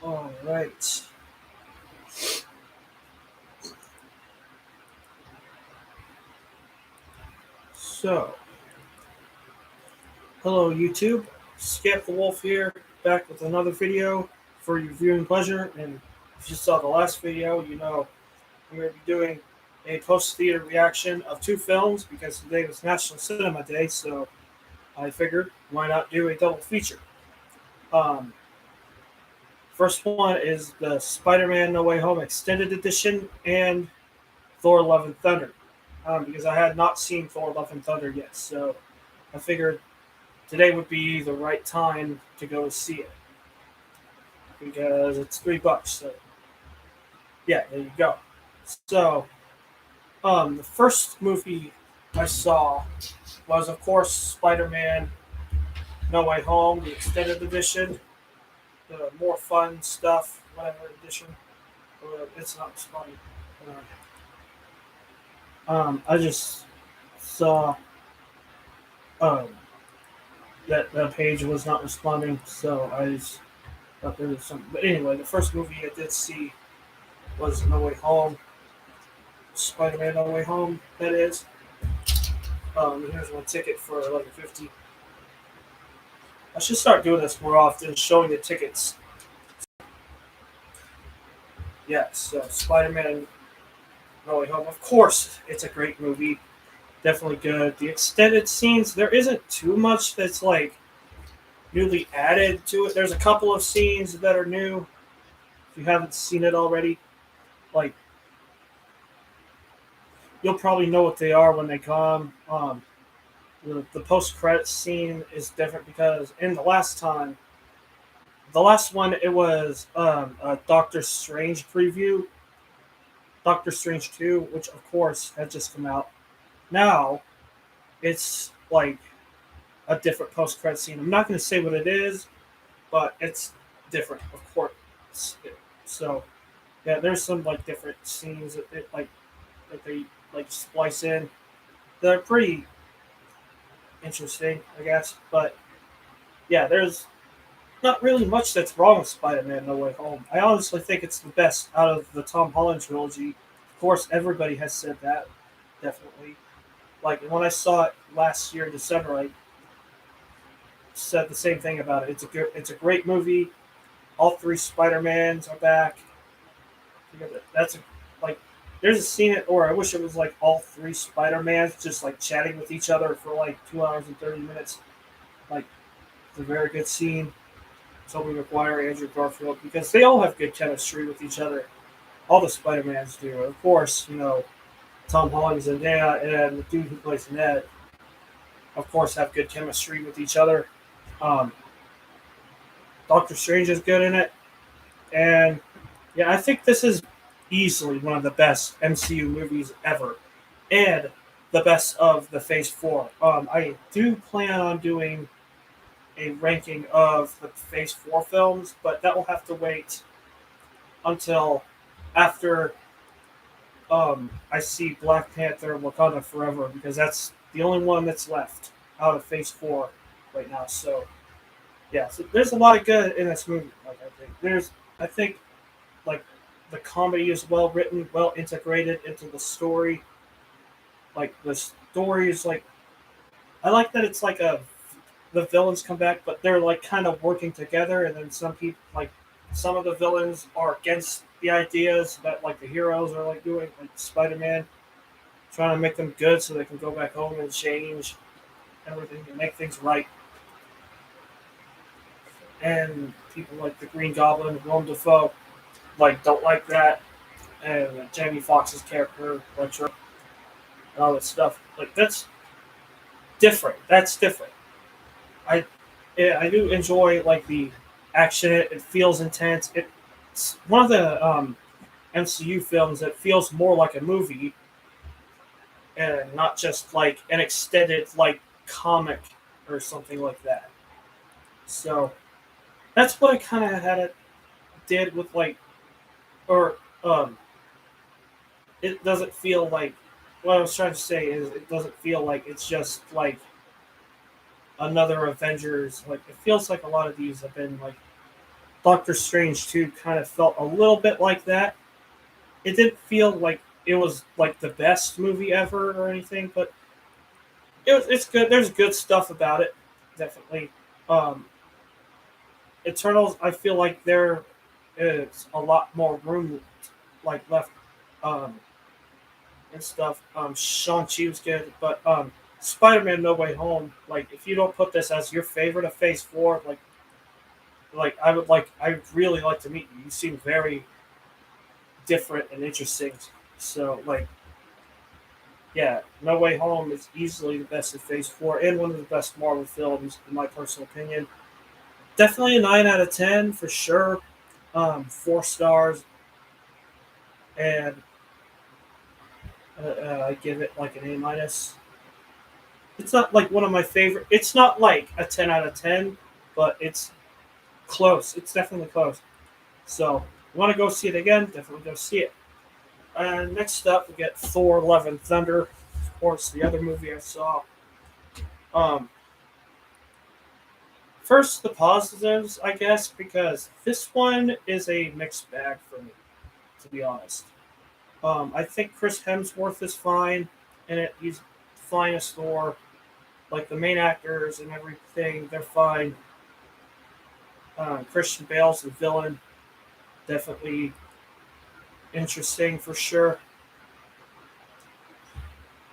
All right. So, hello YouTube. Skip the Wolf here, back with another video for your viewing pleasure. And if you saw the last video, you know I'm going to be doing a post-theater reaction of two films because today was National Cinema Day. So I figured why not do a double feature. Um, First one is the Spider-Man No Way Home Extended Edition and Thor: Love and Thunder. Because I had not seen Thor: Love and Thunder yet, so I figured today would be the right time to go see it because it's $3. So yeah, there you go. So the first movie I saw was of course Spider-Man No Way Home, the extended edition, the more fun stuff, whatever edition. It's not funny. I just saw um, that the page was not responding, so I just thought there was something. But anyway, the first movie I did see was No Way Home, Spider-Man No Way Home. That is. Here's one ticket for 11.50. I should start doing this more often, showing the tickets. Yes, so Spider-Man No Way Home. Of course, it's a great movie. Definitely good. The extended scenes, there isn't too much that's like newly added to it. There's a couple of scenes that are new. If you haven't seen it already, like you'll probably know what they are when they come. The post credits scene is different because in the last one, it was a Doctor Strange preview, Doctor Strange 2, which of course had just come out. Now it's like a different post credit scene. I'm not going to say what it is, but it's different, of course. So yeah, there's some like different scenes that they like splice in. They're pretty interesting, I guess. But yeah, there's not really much that's wrong with Spider-Man: No Way Home. I honestly think it's the best out of the Tom Holland trilogy. Of course, everybody has said that, definitely. Like when I saw it last year in December, I said the same thing about it. It's a great movie. All three Spider-Mans are back. That's like there's a scene or I wish it was like all three Spider-Mans just like chatting with each other for like 2 hours and 30 minutes. Like it's a very good scene. Tobey Maguire, Andrew Garfield, because they all have good chemistry with each other. All the Spider-Mans do. Of course, Tom Holland and Zendaya and the dude who plays Ned, of course, have good chemistry with each other. Um, Doctor Strange is good in it. And yeah, I think this is easily one of the best MCU movies ever. And the best of the Phase 4. I do plan on doing a ranking of the Phase 4 films, but that will have to wait until after I see Black Panther Wakanda Forever because that's the only one that's left out of Phase 4 right now. So, yeah, so there's a lot of good in this movie. Like, I think, like, the comedy is well written, well integrated into the story. Like, the story is, like, I like that it's like the villains come back, but they're like kind of working together, and then some people like some of the villains are against the ideas that like the heroes are like doing, like Spider-Man, trying to make them good so they can go back home and change everything and make things right. And people like the Green Goblin, Willem Dafoe, like don't like that, and Jamie Foxx's character, Electro, and all that stuff. Like that's different. That's different. I yeah, I do enjoy like the action. It feels intense. It's one of the MCU films that feels more like a movie and not just like an extended like comic or something like that. So that's what I kind of had it did with like or it doesn't feel like what I was trying to say is it doesn't feel like it's just like another Avengers. Like it feels like a lot of these have been like Doctor Strange 2 kind of felt a little bit like that. It didn't feel like it was like the best movie ever or anything, but it's good. There's good stuff about it, definitely. Um, Eternals, I feel like there is a lot more room like left um, and stuff. Shang Chi was good, but Spider Man No Way Home. Like, if you don't put this as your favorite of Phase 4, I would really like to meet you. You seem very different and interesting. So like, yeah, No Way Home is easily the best of Phase 4 and one of the best Marvel films in my personal opinion. Definitely a 9 out of 10 for sure. 4 stars, and I give it like an A minus. It's not like one of my favorite. It's not like a 10 out of 10, but it's close. It's definitely close. So, you want to go see it again? Definitely go see it. And next up, we get Thor: Love and Thunder. Of course, the other movie I saw. Um, First, the positives, I guess, because this one is a mixed bag for me, to be honest. I think Chris Hemsworth is fine, and he's fine as Thor. Like the main actors and everything, they're fine. Christian Bale's the villain, definitely interesting for sure.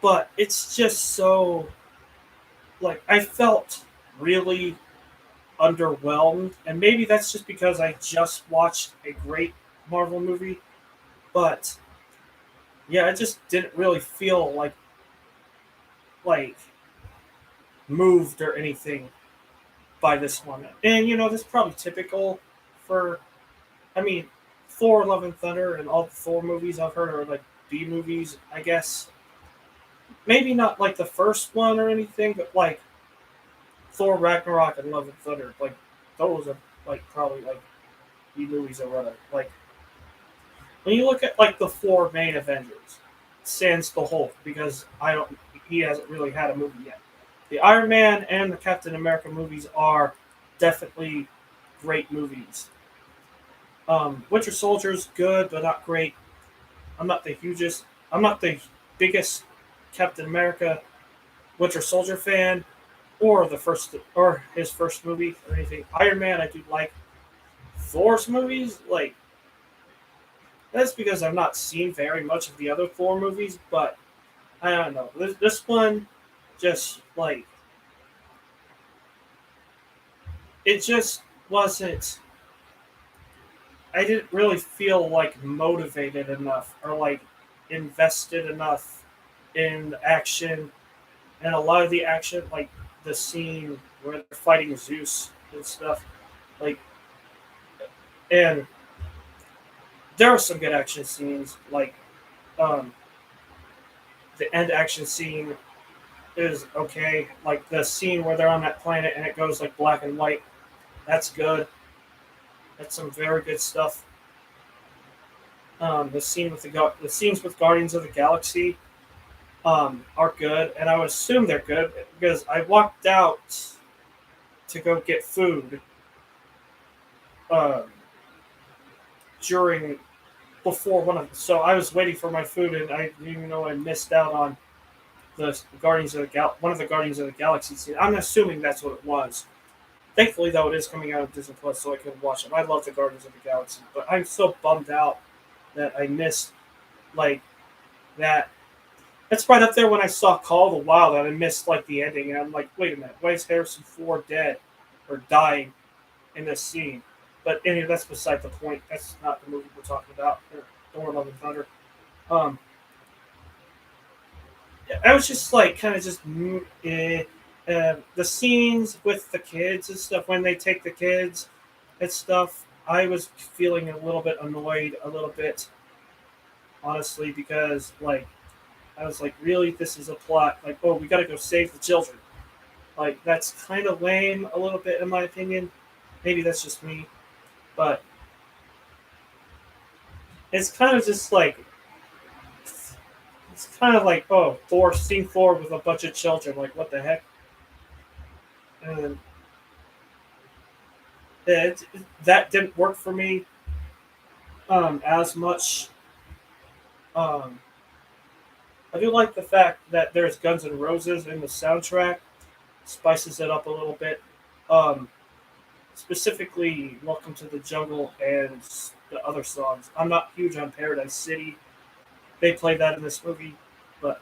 But it's just so like I felt really underwhelmed, and maybe that's just because I just watched a great Marvel movie. But yeah, I just didn't really feel like moved or anything by this one. And that's probably typical for. I mean, Thor: Love and Thunder and all the Thor movies I've heard are like B movies. I guess maybe not like the first one or anything, but like Thor: Ragnarok and Love and Thunder, like those are like probably like B movies or whatever. Like when you look at like the four main Avengers, sans the Hulk because I don't he hasn't really had a movie yet. The Iron Man and the Captain America movies are definitely great movies. Winter Soldier's good, but not great. I'm not the hugest. I'm not the biggest Captain America Winter Soldier fan, or his first movie or anything. Iron Man, I do like. Thor's movies, like that's because I've not seen very much of the other Thor movies, but I don't know. This one, just like it just wasn't. I didn't really feel like motivated enough or like invested enough in action, and a lot of the action, like the scene where they're fighting Zeus and stuff, like, and there are some good action scenes, like um, the end action scene is okay, like the scene where they're on that planet and it goes like black and white. That's good. That's some very good stuff. The scenes with Guardians of the Galaxy are good, and I would assume they're good because I walked out to go get food um, during before one of so I was waiting for my food and I didn't even know I missed out on the one of the Guardians of the Galaxy scene. I'm assuming that's what it was. Thankfully, though, it is coming out of Disney Plus, so I can watch it. I love the Guardians of the Galaxy, but I'm so bummed out that I missed like that. That's right up there when I saw Call of the Wild and I missed like the ending, and I'm like, wait a minute, why is Harrison Ford dead or dying in this scene? But anyway, that's beside the point. That's not the movie we're talking about. Thor: Love and Thunder. Um, I was just like kind of just the scenes with the kids and stuff when they take the kids and stuff. I was feeling a little bit annoyed, a little bit honestly, because like I was like, really, this is a plot. Like, oh, we got to go save the children. Like that's kind of lame, a little bit in my opinion. Maybe that's just me, but it's kind of just like it's kind of like oh, Thor, seeing Thor with a bunch of children. Like, what the heck? and that didn't work for me as much. Um, I do like the fact that there's Guns N' Roses in the soundtrack, spices it up a little bit. Um, Specifically, "Welcome to the Jungle" and the other songs. I'm not huge on Paradise City. They play that in this movie, but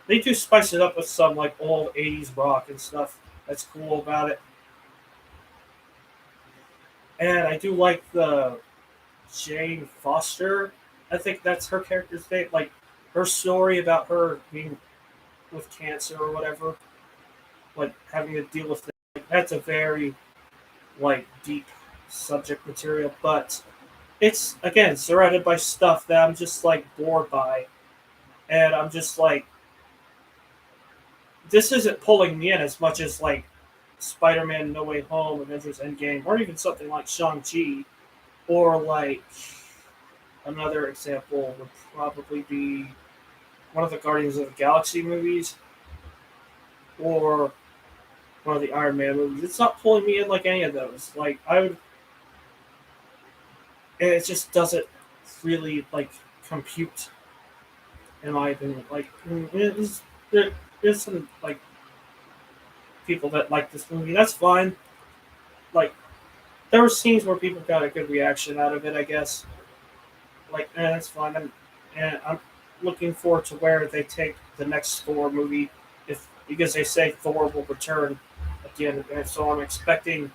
they do spice it up with some like old '80s rock and stuff. That's cool about it. And I do like the Jane Foster. I think that's her character's name. Like her story about her being with cancer or whatever, like having to deal with it. Like, that's a very like deep subject material, but it's again surrounded by stuff that I'm just like bored by, and I'm just like this isn't pulling me in as much as like Spider-Man: No Way Home, Avengers: Endgame, or even something like Shang-Chi, or like another example would probably be one of the Guardians of the Galaxy movies or one of the Iron Man movies. It's not pulling me in like any of those. Like I would, and it just doesn't really like compute in my opinion. Like there's some like people that like this movie. That's fine. Like there were scenes where people got a good reaction out of it. I guess like that's fine. And I'm looking forward to where they take the next Thor movie, if because they say Thor will return again, and so I'm expecting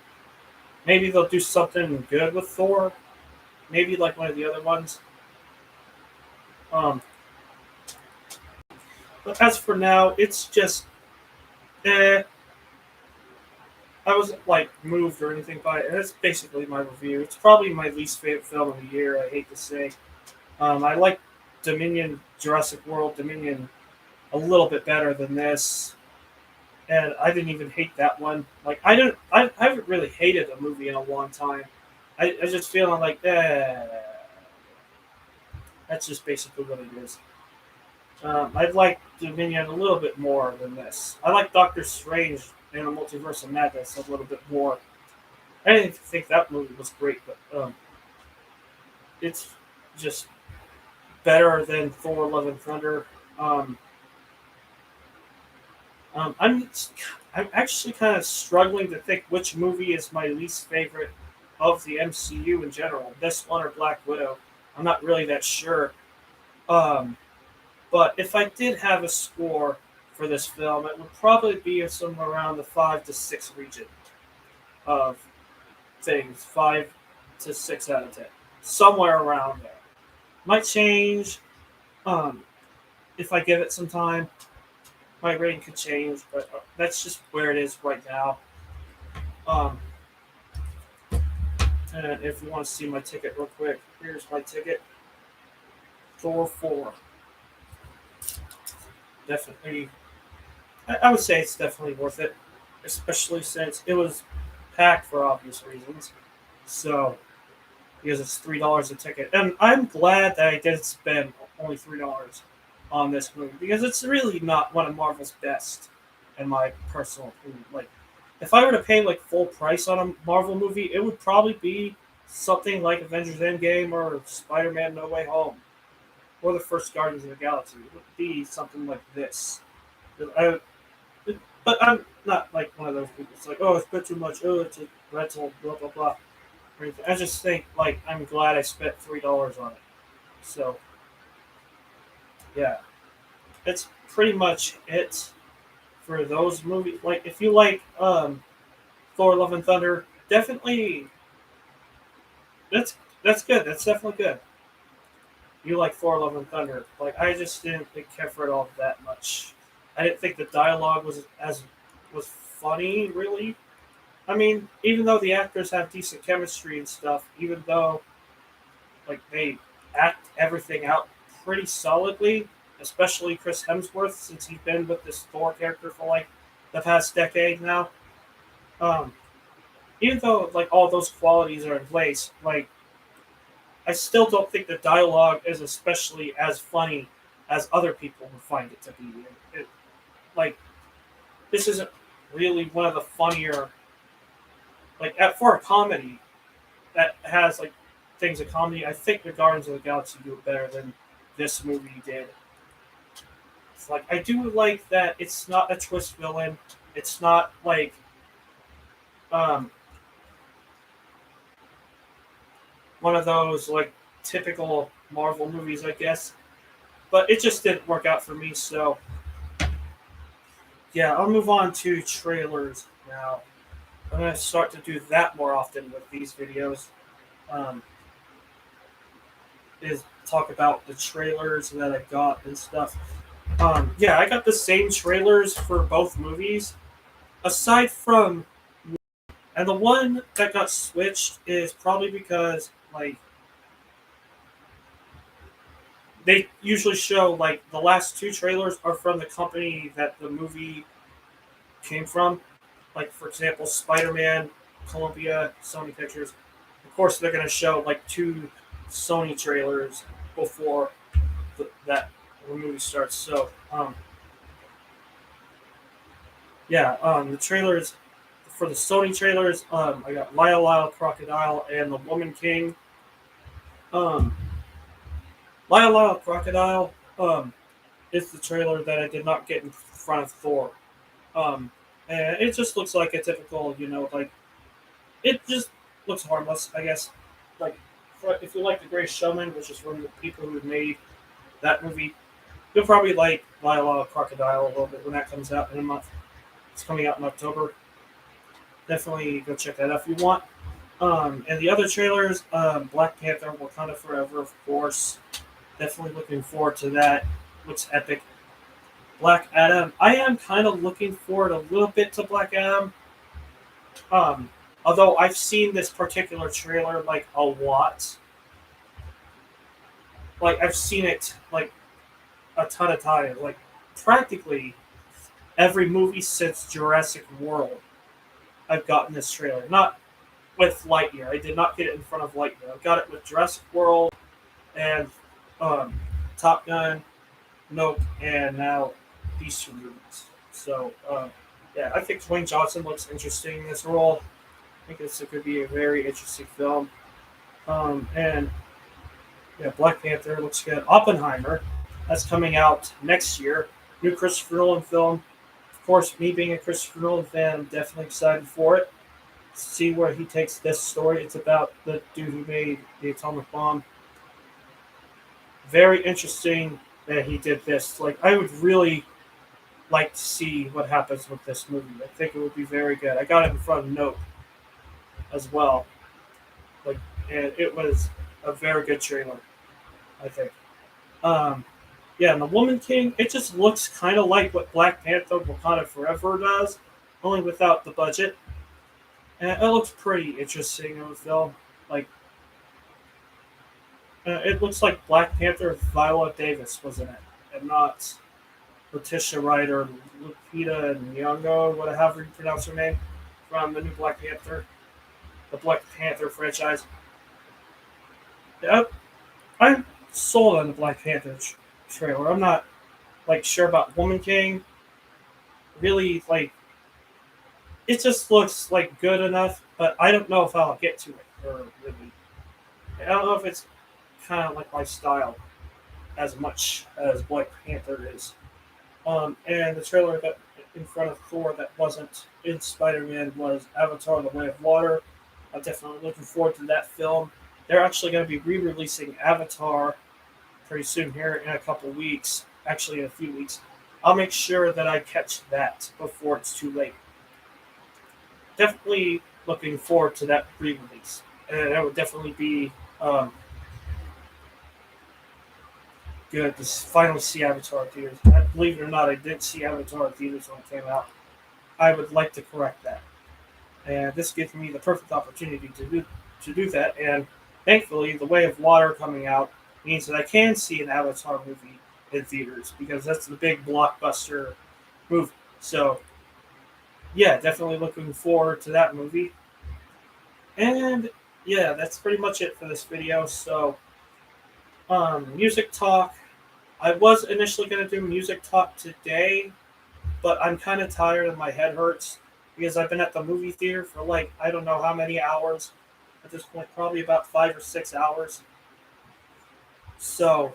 maybe they'll do something good with Thor, maybe like one of the other ones. Um, but as for now, it's just eh. I wasn't like moved or anything by it. And that's basically my review. It's probably my least favorite film of the year. I hate to say. I like Jurassic World Dominion a little bit better than this, and I didn't even hate that one. Like I haven't really hated a movie in a long time. I just feeling like, that's just basically what it is. I'd like Dominion a little bit more than this. I like Doctor Strange and the Multiverse of Madness a little bit more. I didn't think that movie was great, but it's just better than Thor: Love and Thunder. Um, Um, I'm I'm actually kind of struggling to think which movie is my least favorite of the MCU in general. This one or Black Widow. I'm not really that sure. Um, but if I did have a score for this film, it would probably be somewhere around the 5 to 6 region of things. 5 to 6 out of 10, somewhere around there. Might change if I give it some time. My rating could change, but that's just where it is right now. Um, and if you want to see my ticket real quick, here's my ticket. Thor 4. Definitely, I would say it's definitely worth it, especially since it was packed for obvious reasons. So, because it's $3 a ticket. And I'm glad that I did spend only $3 on this movie because it's really not one of Marvel's best, in my personal opinion. Like, if I were to pay like full price on a Marvel movie, it would probably be something like Avengers Endgame or Spider-Man: No Way Home or the first Guardians of the Galaxy. It would be something like this. I, but I'm not like one of those people. It's like, oh, it's a bit too much. Oh, it's a rental. Blah blah blah. I just think like I'm glad I spent $3 on it. So yeah, it's pretty much it for those movies. Like if you like Thor: Love and Thunder, definitely that's good. That's definitely good. You like Thor: Love and Thunder. Like I just didn't care for it all that much. I didn't think the dialogue was funny really. I mean, even though the actors have decent chemistry and stuff, even though like they act everything out pretty solidly, especially Chris Hemsworth since he's been with this Thor character for like the past decade now. Um, Even though like all those qualities are in place, like I still don't think the dialogue is especially as funny as other people would find it to be. Like this isn't. really one of the funnier, like at for a comedy that has like things of comedy. I think the Guardians of the Galaxy do it better than this movie did. It's like I do like that it's not a twist villain. It's not like um, one of those like typical Marvel movies, I guess. But it just didn't work out for me. So yeah, I'll move on to trailers now. I'm gonna start to do that more often with these videos. Um, is talk about the trailers that I got and stuff. Yeah, I got the same trailers for both movies, aside from, and the one that got switched is probably because like they usually show like the last two trailers are from the company that the movie came from. Like for example, Spider-Man, Columbia, Sony Pictures. Of course, they're going to show like two Sony trailers before that the movie starts. So yeah, the trailers for the Sony trailers, I got Lyle Lyle Crocodile and the Woman King. Um, Lyle Lyle Crocodile is the trailer that I did not get in front of Thor. Um, and it just looks like a typical, like it just looks harmless, I guess. Like if you like The Great Showman, which is from the people who made that movie, you'll probably like Lyle Lyle Crocodile a little bit when that comes out in a month. It's coming out in October. Definitely go check that out if you want. And the other trailers, Black Panther, Wakanda Forever, of course. Definitely looking forward to that. Looks epic. Black Adam. I am kind of looking forward a little bit to Black Adam. Um, Although I've seen this particular trailer like a lot. Like I've seen it like a ton of times. Like practically every movie since Jurassic World, I've gotten this trailer. Not with Lightyear. I did not get it in front of Lightyear. I got it with Jurassic World and um, Top Gun, Nope, and now these two movies. So yeah, I think Dwayne Johnson looks interesting in this role. I think this could be a very interesting film. And yeah, Black Panther looks good. Oppenheimer, that's coming out next year. New Christopher Nolan film. Of course, me being a Christopher Nolan fan, I'm definitely excited for it. See where he takes this story. It's about the dude who made the atomic bomb. Very interesting that he did this. Like, I would really like to see what happens with this movie. I think it would be very good. I got it in front of Nope as well. Like, and it was a very good trailer, I think. Um, yeah, and the Woman King, it just looks kind of like what Black Panther Wakanda Forever does, only without the budget. And it looks pretty interesting in the film. Like, it looks like Black Panther Viola Davis was in it, and not Letitia Wright or Lupita Nyong'o, whatever you pronounce her name, from the new Black Panther, the Black Panther franchise. Yeah, I'm sold on the Black Panther trailer. I'm not like sure about Woman King. Really, like it just looks like good enough, but I don't know if I'll get to it or really. I don't know if it's kind of like my style as much as Black Panther is. And the trailer that in front of Thor that wasn't in Spider-Man was Avatar: The Way of Water. I'm definitely looking forward to that film. They're actually going to be re-releasing Avatar pretty soon here in a couple weeks. Actually, in a few weeks. I'll make sure that I catch that before it's too late. Definitely looking forward to that re-release, and that would definitely be um, good to finally see Avatar in theaters. Believe it or not, I did see Avatar in theaters when it came out. I would like to correct that, and this gives me the perfect opportunity to do that. And thankfully, The Way of Water coming out means that I can see an Avatar movie in theaters because that's the big blockbuster movie. So yeah, definitely looking forward to that movie. And yeah, that's pretty much it for this video. So music talk. I was initially going to do music talk today, but I'm kind of tired and my head hurts because I've been at the movie theater for like I don't know how many hours at this point, probably about 5 or 6 hours. So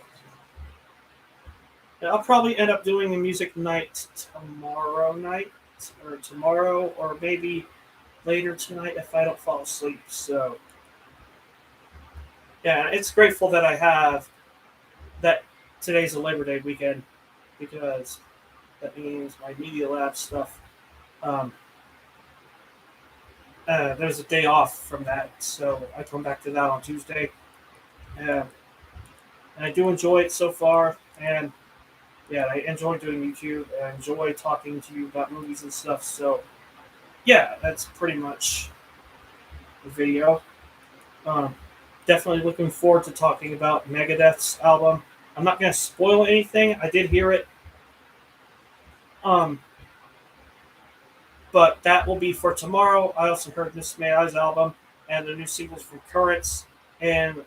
yeah, I'll probably end up doing a music night tomorrow night, or tomorrow, or maybe later tonight if I don't fall asleep. So yeah, it's grateful that I have that today's a Labor Day weekend because that means my media lab stuff. Um, there's a day off from that, so I come back to that on Tuesday. Uh, and I do enjoy it so far. And yeah, I enjoy doing YouTube. I enjoy talking to you about movies and stuff. So yeah, that's pretty much the video. Um, Definitely looking forward to talking about Megadeth's album. I'm not going to spoil anything. I did hear it. Um, but that will be for tomorrow. I also heard Miss May's album and the new singles from Currents and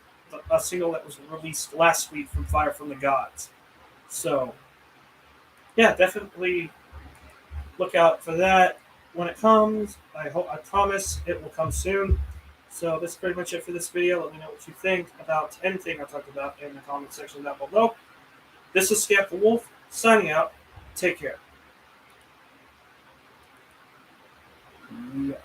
a single that was released last week from Fire from the Gods. So yeah, definitely look out for that when it comes. I promise it will come soon. So that's pretty much it for this video. Let me know what you think about anything I talked about in the comment section down below. This is Scap the Wolf signing out. Take care. Yeah.